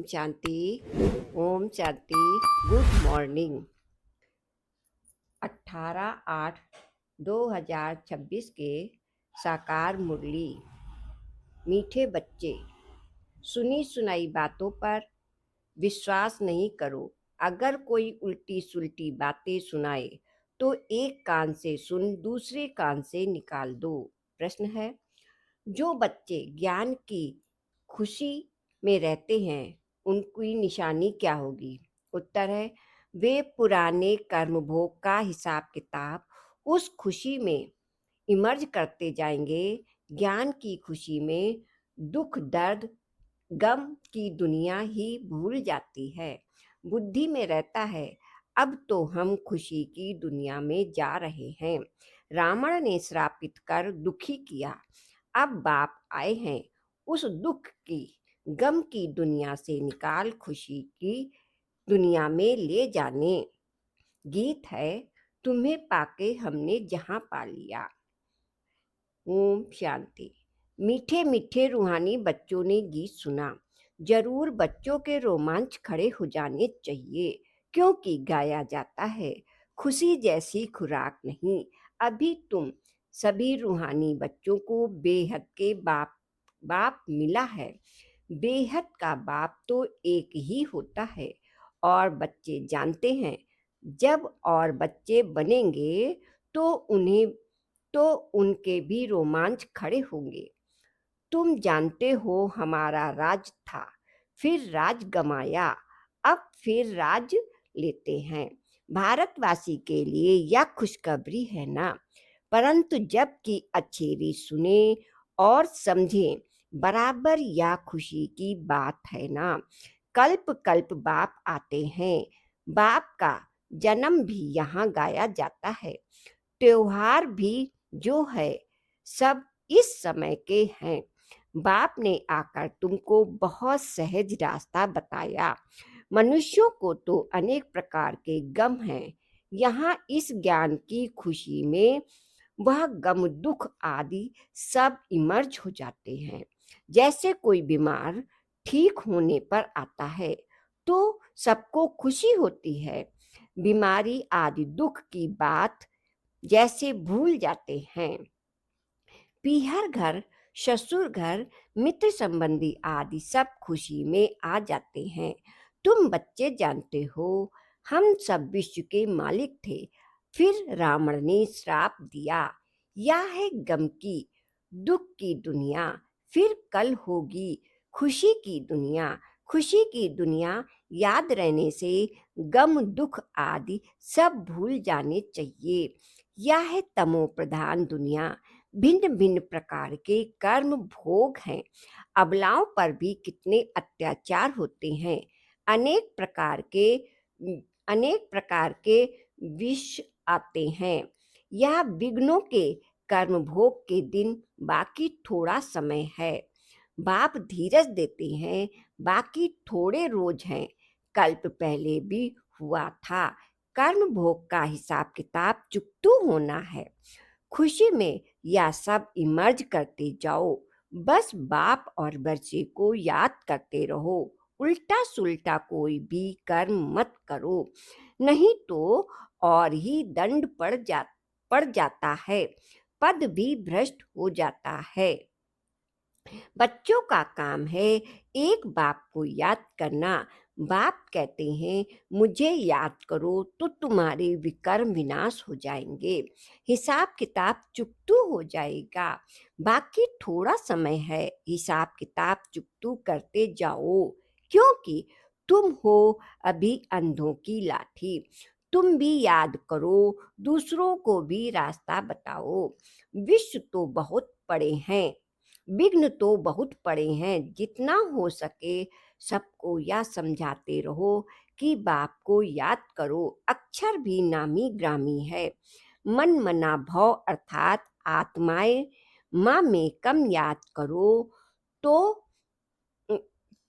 शांति। Om Shanti. Good morning. 18/8/2026 के साकार मुरली। मीठे बच्चे, सुनी सुनाई बातों पर विश्वास नहीं करो। अगर कोई उल्टी सुल्टी बातें सुनाए तो एक कान से सुन दूसरे कान से निकाल दो। प्रश्न है, जो बच्चे ज्ञान की खुशी में रहते हैं उनकी निशानी क्या होगी? उत्तर है, वे पुराने कर्म भोग का हिसाब किताब उस खुशी में इमर्ज करते जाएंगे। ज्ञान की खुशी में दुख दर्द गम की दुनिया ही भूल जाती है। बुद्धि में रहता है, अब तो हम खुशी की दुनिया में जा रहे हैं। रावण ने श्रापित कर दुखी किया, अब बाप आए हैं उस दुख की गम की दुनिया से निकाल खुशी की दुनिया में ले जाने। गीत है, तुम्हें पाके हमने जहां पा लिया। ओम शांति। मीठे मीठे रूहानी बच्चों ने गीत सुना। जरूर बच्चों के रोमांच खड़े हो जाने चाहिए, क्योंकि गाया जाता है, खुशी जैसी खुराक नहीं। अभी तुम सभी रूहानी बच्चों को बेहद के बाप बाप मिला है। बेहद का बाप तो एक ही होता है और बच्चे जानते हैं, जब और बच्चे बनेंगे तो उनके भी रोमांच खड़े होंगे। तुम जानते हो, हमारा राज था, फिर राज गमाया, अब फिर राज लेते हैं। भारतवासी के लिए यह खुशखबरी है ना, परंतु जब की अच्छेरी सुने और समझें, बराबर यह खुशी की बात है ना। कल्प कल्प बाप आते हैं, बाप का जन्म भी यहाँ गाया जाता है। त्योहार भी जो है सब इस समय के हैं। बाप ने आकर तुमको बहुत सहज रास्ता बताया। मनुष्यों को तो अनेक प्रकार के गम हैं, यहाँ इस ज्ञान की खुशी में वह गम दुख आदि सब इमर्ज हो जाते हैं। जैसे कोई बीमार ठीक होने पर आता है तो सबको खुशी होती है, बीमारी आदि दुख की बात जैसे भूल जाते हैं। पीहर घर, ससुर घर, मित्र संबंधी आदि सब खुशी में आ जाते हैं। तुम बच्चे जानते हो, हम सब विश्व के मालिक थे, फिर रावण ने श्राप दिया। यह है गम की दुख की दुनिया, फिर कल होगी खुशी की दुनिया। खुशी की दुनिया याद रहने से गम दुख आदि सब भूल जाने चाहिए। यह है तमो प्रधान दुनिया, भिन्न भिन्न प्रकार के कर्म भोग हैं। अबलाओं पर भी कितने अत्याचार होते हैं। अनेक प्रकार के अनेक प्रकार के विष आते हैं। यह विघ्नों के कर्म भोग के दिन, बाकी थोड़ा समय है। बाप धीरज देते हैं, बाकी थोड़े रोज हैं। कल्प पहले भी हुआ था, कर्म भोग का हिसाब किताब चुकतू होना है। खुशी में यह सब इमर्ज करते जाओ, बस बाप और बच्चे को याद करते रहो। उल्टा सुल्टा कोई भी कर्म मत करो, नहीं तो और ही दंड पड़ जाता है, पद भी भ्रष्ट हो जाता है। बच्चों का काम है एक बाप को याद करना। बाप कहते हैं, मुझे याद करो तो तुम्हारे विकर्म विनाश हो जाएंगे, हिसाब किताब चुकतू हो जाएगा। बाकी थोड़ा समय है, हिसाब किताब चुकतू करते जाओ, क्योंकि तुम हो अभी अंधों की लाठी। तुम भी याद करो, दूसरों को भी रास्ता बताओ। विश्व तो बहुत बड़े हैं, विघ्न तो बहुत पड़े हैं। जितना हो सके सबको यह समझाते रहो कि बाप को याद करो। अक्षर भी नामी ग्रामी है, मन मना भव अर्थात आत्माएं माँ में कम याद करो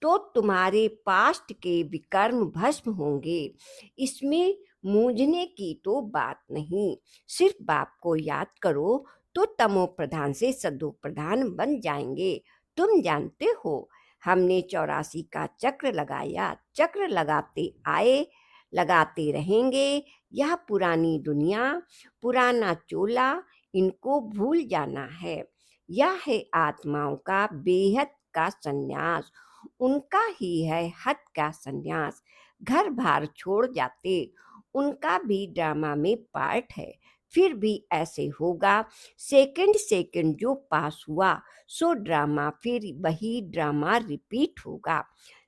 तो तुम्हारे पास्ट के विकर्म भस्म होंगे। इसमें मूझने की तो बात नहीं, सिर्फ बाप को याद करो तो तमो प्रधान से सदो प्रधान बन जाएंगे। तुम जानते हो, हमने 84 का चक्र लगाया, चक्र लगाते आए, लगाते रहेंगे। यह पुरानी दुनिया, पुराना चोला, इनको भूल जाना है। यह है आत्माओं का बेहद का संन्यास, उनका ही है हद का संन्यास। घर बार छोड़ जाते, उनका भी ड्रामा में पार्ट है। फिर भी ऐसे होगा, सेकंड सेकंड जो पास हुआ सो ड्रामा फिर वही ड्रामा रिपीट होगा।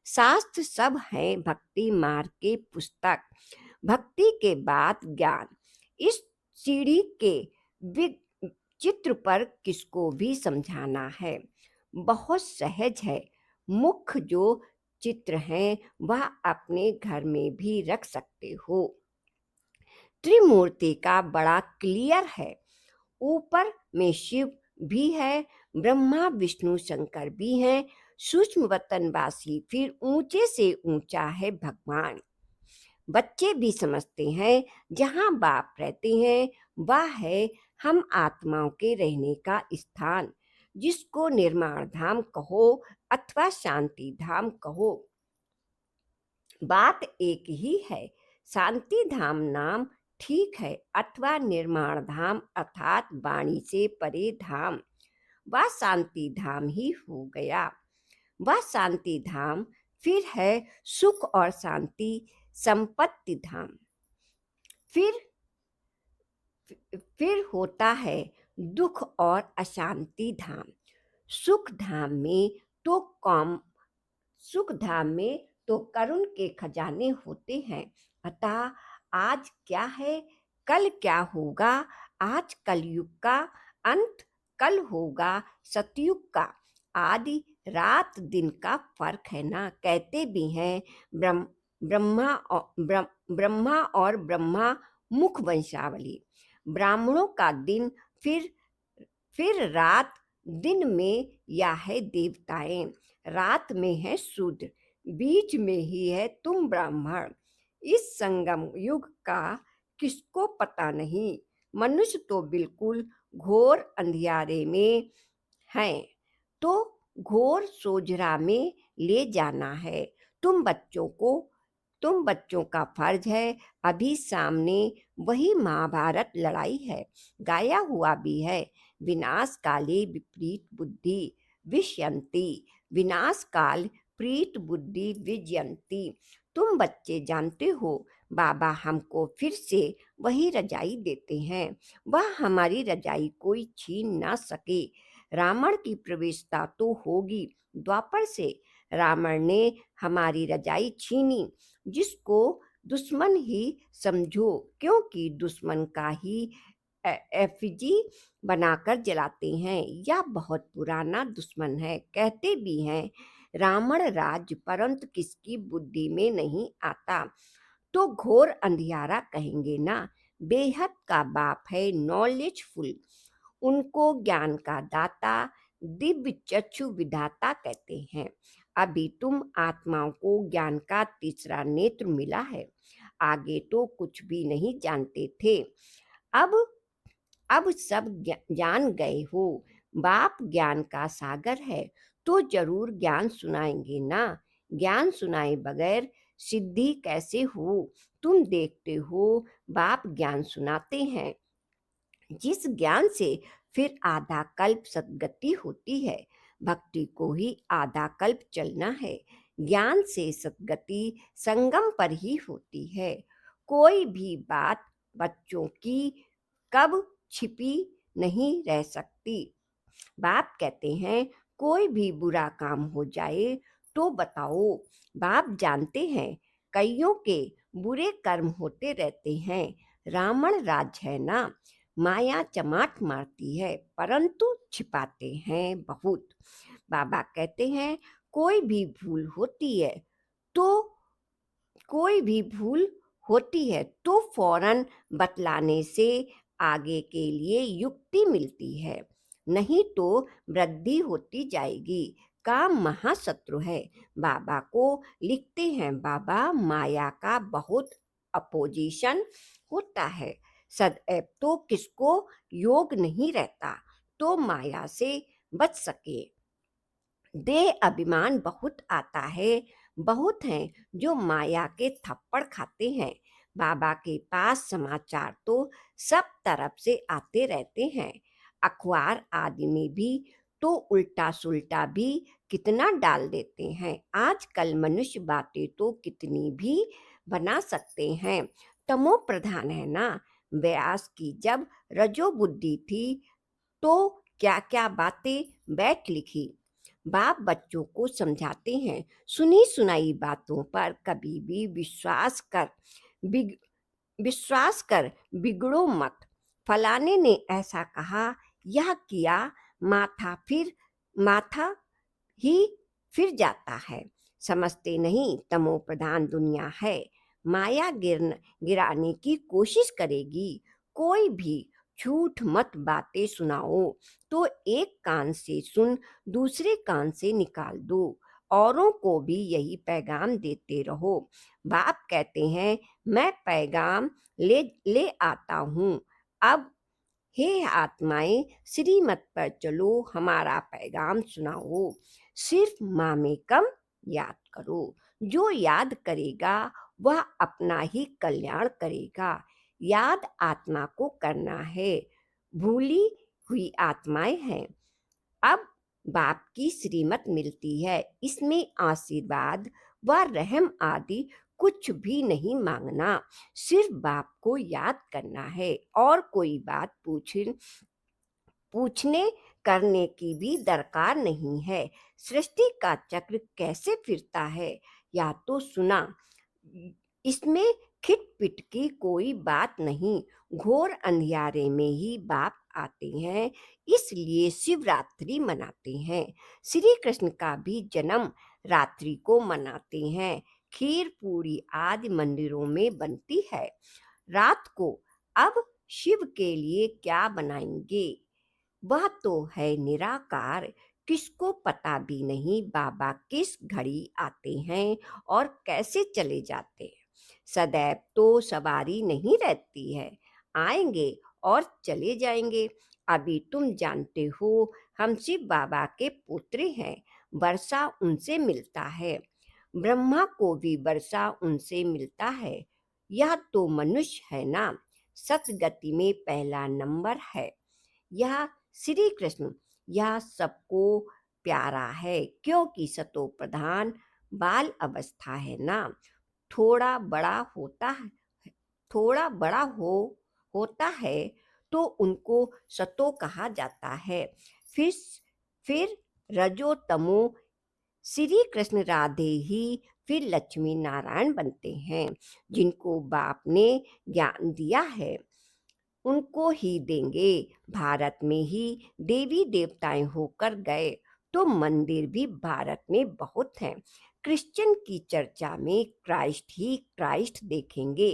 शास्त्र सब है भक्ति मार्ग के पुस्तक, भक्ति के बाद ज्ञान। इस सीढ़ी के चित्र पर किसको भी समझाना है, बहुत सहज है। मुख्य जो चित्र हैं वह अपने घर में भी रख सकते हो। त्रिमूर्ति का बड़ा क्लियर है, ऊपर में शिव भी है, ब्रह्मा विष्णु शंकर भी हैं, सूक्ष्म वतनवासी फिर ऊंचे से ऊंचा है भगवान। बच्चे भी समझते हैं जहाँ बाप रहते हैं वह है हम आत्माओं के रहने का स्थान, जिसको निर्माण धाम कहो अथवा शांति धाम कहो, बात एक ही है। शांति धाम नाम ठीक है, अथवा निर्माण धाम अर्थात वाणी से परे धाम, वह शांति धाम ही हो गया। वह शांति धाम फिर है सुख और शांति संपत्ति धाम। फिर होता है दुख और अशांति धाम। सुख धाम में तो सुख धाम में तो करुण के खजाने होते हैं, अतः आज क्या है कल क्या होगा, आज कलयुग का अंत, कल होगा सतयुग का। आदि रात दिन का फर्क है ना, कहते भी हैं ब्रह्मा और ब्रह्मा मुख वंशावली। ब्राह्मणों का दिन फिर रात, दिन में या है देवताएं, रात में है शूद्र, बीच में ही है तुम ब्राह्मण। इस संगम युग का किसको पता नहीं, मनुष्य तो बिल्कुल घोर अंधियारे में है, तो घोर सोजरा में ले जाना है तुम बच्चों का फर्ज है। अभी सामने वही महाभारत लड़ाई है, गाया हुआ भी है, विनाश काले विपरीत बुद्धि विष्यन्ति, विनाश काल प्रीत बुद्धि विजयंती। तुम बच्चे जानते हो बाबा हमको फिर से वही रजाई देते हैं, वह हमारी रजाई कोई छीन ना सके। रावण की प्रवेशता तो होगी द्वापर से, रावण ने हमारी रजाई छीनी, जिसको दुश्मन ही समझो, क्योंकि दुश्मन का ही एफिजी बनाकर जलाते हैं। यह बहुत पुराना दुश्मन है, कहते भी हैं रावण राज्य परंतु किसकी बुद्धि में नहीं आता, तो घोर अंधियारा कहेंगे ना। बेहद का बाप है नॉलेजफुल, उनको ज्ञान का दाता दिव्य चक्षु विधाता कहते हैं। अभी तुम आत्माओं को ज्ञान का तीसरा नेत्र मिला है, आगे तो कुछ भी नहीं जानते थे, अब सब जान गए हो। बाप ज्ञान का सागर है, तो जरूर ज्ञान सुनाएंगे ना, ज्ञान सुनाए बगैर सिद्धि कैसे हो। तुम देखते हो बाप ज्ञान सुनाते हैं, जिस ज्ञान से फिर आधा कल्प सद्गति होती है, भक्ति को ही आधा कल्प चलना है। ज्ञान से सद्गति संगम पर ही होती है। कोई भी बात बच्चों की कब छिपी नहीं रह सकती। बाप कहते हैं कोई भी बुरा काम हो जाए तो बताओ, बाप जानते हैं कईयों के बुरे कर्म होते रहते हैं। रावण राज है ना, माया चमाट मारती है परंतु छिपाते हैं बहुत। बाबा कहते हैं तो कोई भी भूल होती है तो फौरन बतलाने से आगे के लिए युक्ति मिलती है, नहीं तो वृद्धि होती जाएगी। काम महाशत्रु है। बाबा को लिखते हैं बाबा माया का बहुत अपोजिशन होता है, सदैव तो किसको योग नहीं रहता तो माया से बच सके। देह अभिमान बहुत आता है, बहुत हैं जो माया के थप्पड़ खाते हैं। बाबा के पास समाचार तो सब तरफ से आते रहते हैं, अखबार आदि में भी तो उल्टा सुल्टा भी कितना डाल देते हैं। आजकल मनुष्य बातें तो कितनी भी बना सकते हैं, तमो प्रधान है ना। व्यास की जब रजो बुद्धि थी तो क्या क्या बातें बैठ लिखी। बाप बच्चों को समझाते हैं, सुनी सुनाई बातों पर कभी भी बिग, विश्वास कर बिगड़ो मत। फलाने ने ऐसा कहा, यह किया, माथा फिर माथा ही फिर जाता है। समझते नहीं तमो प्रधान दुनिया है, माया गिराने की कोशिश करेगी। कोई भी झूठ मत बातें सुनाओ तो एक कान से सुन दूसरे कान से निकाल दो। औरों को भी यही पैगाम देते रहो। बाप कहते हैं, मैं पैगाम ले ले आता हूँ। अब हे आत्माएं, श्रीमत पर चलो, हमारा पैगाम सुनाओ। सिर्फ माँ में कम याद करो। जो याद करेगा वह अपना ही कल्याण करेगा। याद आत्मा को करना है, भूली हुई आत्माएं हैं। अब बाप की श्रीमत मिलती है, इसमें आशीर्वाद व रहम आदि कुछ भी नहीं मांगना, सिर्फ बाप को याद करना है। और कोई बात पूछने करने की भी दरकार नहीं है। सृष्टि का चक्र कैसे फिरता है या तो सुना, इसमें खिटपिट की कोई बात नहीं। घोर अंधियारे में ही बाप आते हैं, इसलिए शिवरात्रि मनाते हैं। श्री कृष्ण का भी जन्म रात्रि को मनाते हैं। खीर पूरी आदि मंदिरों में बनती है रात को। अब शिव के लिए क्या बनाएंगे, वह तो है निराकार। किसको पता भी नहीं बाबा किस घड़ी आते हैं और कैसे चले जाते हैं। सदैव तो सवारी नहीं रहती है, आएंगे और चले जाएंगे। अभी तुम जानते हो हम शिव बाबा के पुत्र हैं, वर्षा उनसे मिलता है, ब्रह्मा को भी वर्षा उनसे मिलता है। यह तो मनुष्य है ना, सतगति में पहला नंबर है। यह श्री कृष्ण, यह सबको प्यारा है, क्योंकि सतो प्रधान बाल अवस्था है ना। थोड़ा बड़ा होता है, थोड़ा बड़ा होता है तो उनको सतो कहा जाता है। फिर फिर रजो तमो, श्री कृष्ण राधे ही फिर लक्ष्मी नारायण बनते हैं। जिनको बाप ने ज्ञान दिया है उनको ही देंगे। भारत में ही देवी देवताएं होकर गए तो मंदिर भी भारत में बहुत हैं। क्रिश्चियन की चर्चा में क्राइस्ट ही क्राइस्ट देखेंगे।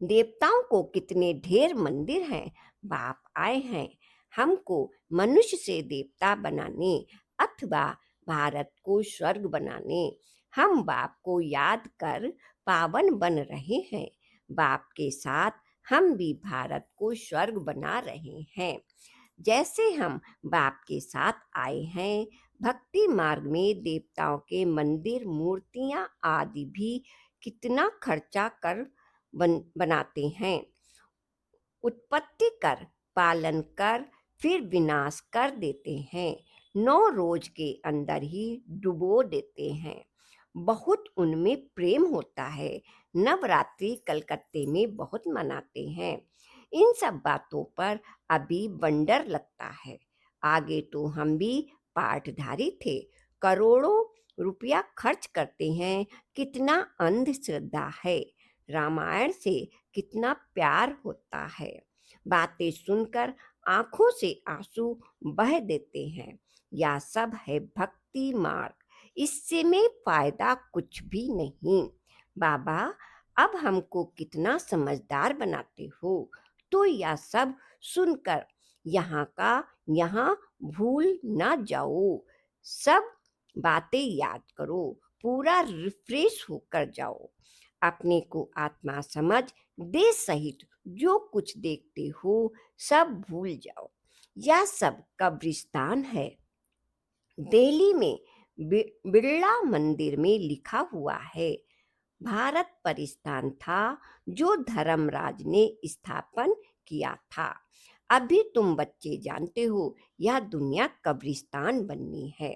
देवताओं को कितने ढेर मंदिर हैं। बाप आए हैं हमको मनुष्य से देवता बनाने अथवा भारत को स्वर्ग बनाने। हम बाप को याद कर पावन बन रहे हैं। बाप के साथ हम भी भारत को स्वर्ग बना रहे हैं। जैसे हम बाप के साथ आए हैं, भक्ति मार्ग में देवताओं के मंदिर मूर्तियां आदि भी कितना खर्चा कर बनाते हैं। उत्पत्ति कर, पालन कर, फिर विनाश कर देते हैं। 9 रोज के अंदर ही डुबो देते हैं। बहुत उनमें प्रेम होता है। नवरात्रि कलकत्ते में बहुत मनाते हैं। इन सब बातों पर अभी बंडर लगता है। आगे तो हम भी पाठधारी थे, करोड़ों रुपया खर्च करते हैं। कितना अंधश्रद्धा है। रामायण से कितना प्यार होता है। बातें सुनकर आंखों से आंसू बह देते हैं। यह सब है भक्ति मार्ग, इससे में फायदा कुछ भी नहीं। बाबा अब हमको कितना समझदार बनाते हो, तो यह सब सुनकर यहाँ का यहाँ भूल ना जाओ। सब बातें याद करो, पूरा रिफ्रेश होकर जाओ। अपने को आत्मा समझ देह सहित जो कुछ देखते हो सब भूल जाओ। यह सब कब्रिस्तान है, दिल्ली में बिरला मंदिर में लिखा हुआ है, भारत परिस्थान था जो धर्मराज ने स्थापन किया था। अभी तुम बच्चे जानते हो यह दुनिया कब्रिस्तान बननी है।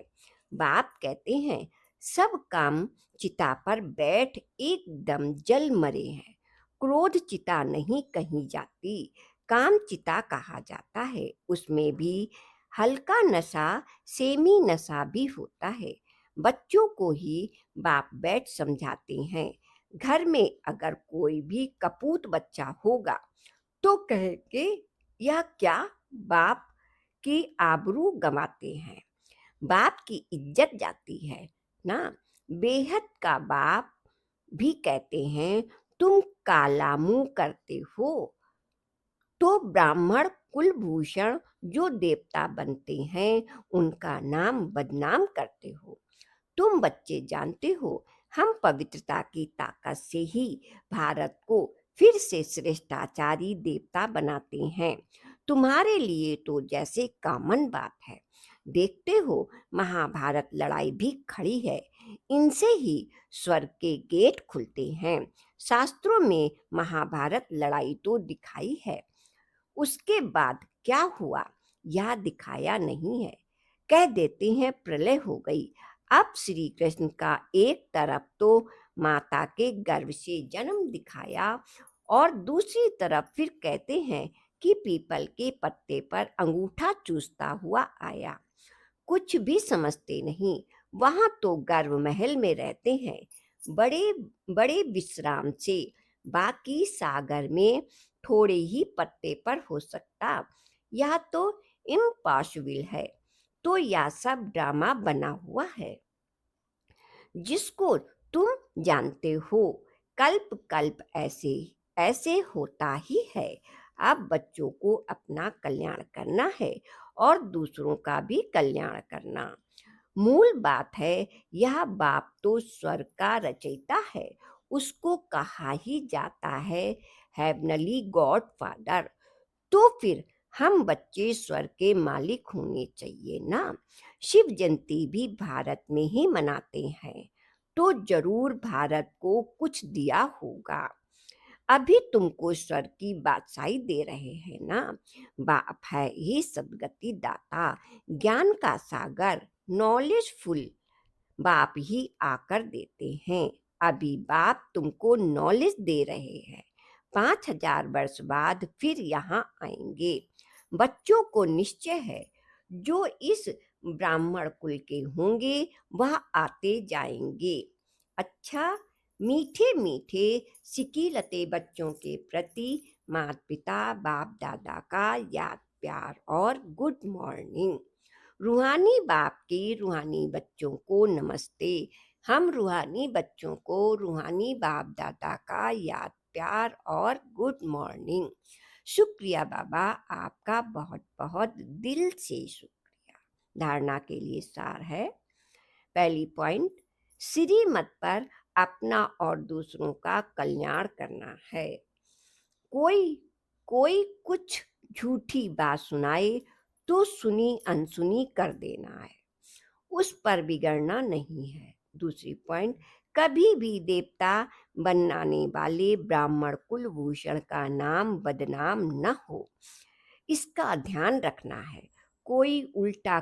बाप कहते हैं सब काम चिता पर बैठ एकदम जल मरे हैं। क्रोध चिता नहीं कही जाती, काम चिता कहा जाता है। उसमें भी हल्का नशा, सेमी नशा भी होता है। बच्चों को ही बाप बैठ समझाते हैं। घर में अगर कोई भी कपूत बच्चा होगा तो कहेंगे यह क्या, बाप की आबरू गंवाते हैं, बाप की इज्जत जाती है ना। बेहद का बाप भी कहते हैं तुम काला मुंह करते हो, तो ब्राह्मण कुलभूषण जो देवता बनते हैं उनका नाम बदनाम करते हो। तुम बच्चे जानते हो हम पवित्रता की ताकत से ही भारत को फिर से श्रेष्ठाचारी देवता बनाते हैं। तुम्हारे लिए तो जैसे कॉमन बात है। देखते हो महाभारत लड़ाई भी खड़ी है, इनसे ही स्वर्ग के गेट खुलते हैं। शास्त्रों में महाभारत लड़ाई तो दिखाई है, उसके बाद क्या हुआ यह दिखाया नहीं है। कह देते हैं प्रलय हो गई। अब श्री कृष्ण का एक तरफ तो माता के गर्भ से जन्म दिखाया और दूसरी तरफ फिर कहते हैं कि पीपल के पत्ते पर अंगूठा चूसता हुआ आया। कुछ भी समझते नहीं। वहां तो गर्व महल में रहते हैं बड़े बड़े विश्राम से। बाकी सागर में थोड़े ही पत्ते पर हो सकता, यह तो इम्पॉसिबल है। तो यह सब ड्रामा बना हुआ है जिसको तुम जानते हो। कल्प कल्प ऐसे ऐसे होता ही है। अब बच्चों को अपना कल्याण करना है और दूसरों का भी कल्याण करना मूल बात है। यह बाप तो स्वर्ग का रचयिता है, उसको कहा ही जाता है हेवनली गॉड फादर। तो फिर हम बच्चे स्वर्ग के मालिक होने चाहिए ना। शिव जयंती भी भारत में ही मनाते हैं, तो जरूर भारत को कुछ दिया होगा। अभी तुमको स्वर्ग की बादशाही दे रहे हैं ना। बाप है ही सदगति दाता, ज्ञान का सागर, नॉलेजफुल बाप ही आकर देते हैं। अभी बाप तुमको नॉलेज दे रहे हैं, 5,000 वर्ष बाद फिर यहाँ आएंगे। बच्चों को निश्चय है जो इस ब्राह्मण कुल के होंगे वह आते जाएंगे। अच्छा, मीठे मीठे सिकीलते बच्चों के प्रति माता पिता बाप दादा का याद प्यार और गुड मॉर्निंग। रूहानी बाप के रूहानी बच्चों को नमस्ते। हम रूहानी बच्चों को रूहानी बाप दादा का याद प्यार और गुड मॉर्निंग। शुक्रिया बाबा, आपका बहुत बहुत दिल से शुक्रिया। धारणा के लिए सार है। पहली पॉइंट, श्रीमत पर अपना और दूसरों का कल्याण करना है। कोई कोई कुछ झूठी बात सुनाए तो सुनी अनसुनी कर देना है, उस पर बिगड़ना नहीं है। दूसरी पॉइंट, कभी भी देवता बनाने वाले ब्राह्मण कुलभूषण का नाम बदनाम न हो, इसका ध्यान रखना है। कोई उल्टा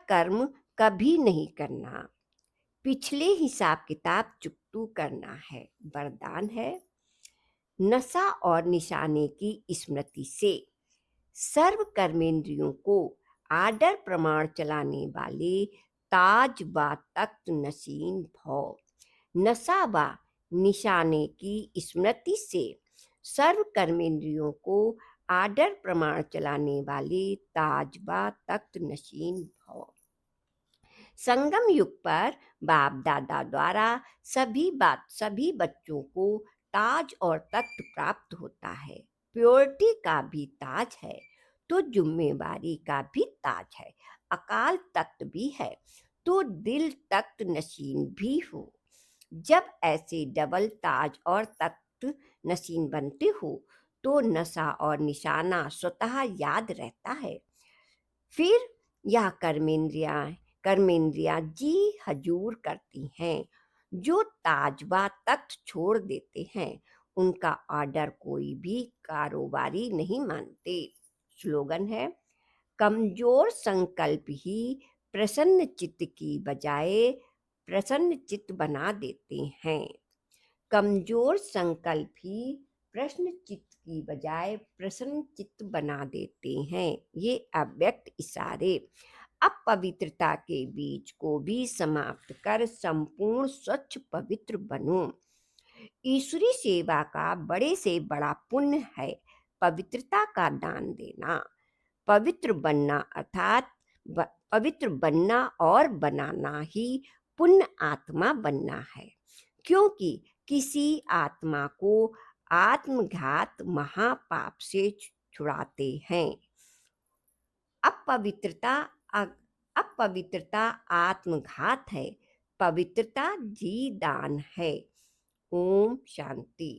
कर्म कभी नहीं करना। पिछले हिसाब किताब चुकतू करना है। वरदान है, नशा और निशाने की स्मृति से सर्व कर्मेंद्रियों को आदर प्रमाण चलाने वाले ताज व तख्त नशीन भव। नशा व निशाने की स्मृति से सर्व कर्मेंद्रियों को आदर प्रमाण चलाने वाले ताज व तख्त नशीन भव। संगम युग पर बाप दादा द्वारा सभी बच्चों को ताज और तख्त प्राप्त होता है। प्योरिटी का भी ताज है तो जिम्मेवारी का भी ताज है। अकाल तख्त भी है तो दिल तख्त नशीन भी हो। जब ऐसे डबल ताज और तख्त नशीन बनते हो तो नशा और निशाना स्वतः याद रहता है। फिर यह कर्मेंद्रियां जी हजूर करती हैं। जो ताजबा तख्त छोड़ देते हैं उनका ऑर्डर कोई भी कारोबारी नहीं मानते। स्लोगन है, कमजोर संकल्प ही प्रसन्न चित्त की बजाय प्रसन्न चित्त बना देते हैं। कमजोर संकल्प ही प्रश्न चित्त की बजाय प्रसन्न चित्त बना देते हैं। ये अव्यक्त इशारे अपवित्रता के बीज को भी समाप्त कर संपूर्ण स्वच्छ पवित्र बनो। ईश्वरी सेवा का बड़े से बड़ा पुण्य है पवित्रता का दान देना। पवित्र बनना अर्थात पवित्र बनना और बनाना ही पुण्य आत्मा बनना है, क्योंकि किसी आत्मा को आत्मघात महापाप से छुड़ाते हैं। अपवित्रता अपवित्रता आत्मघात है, पवित्रता जी दान है। ओम शांति।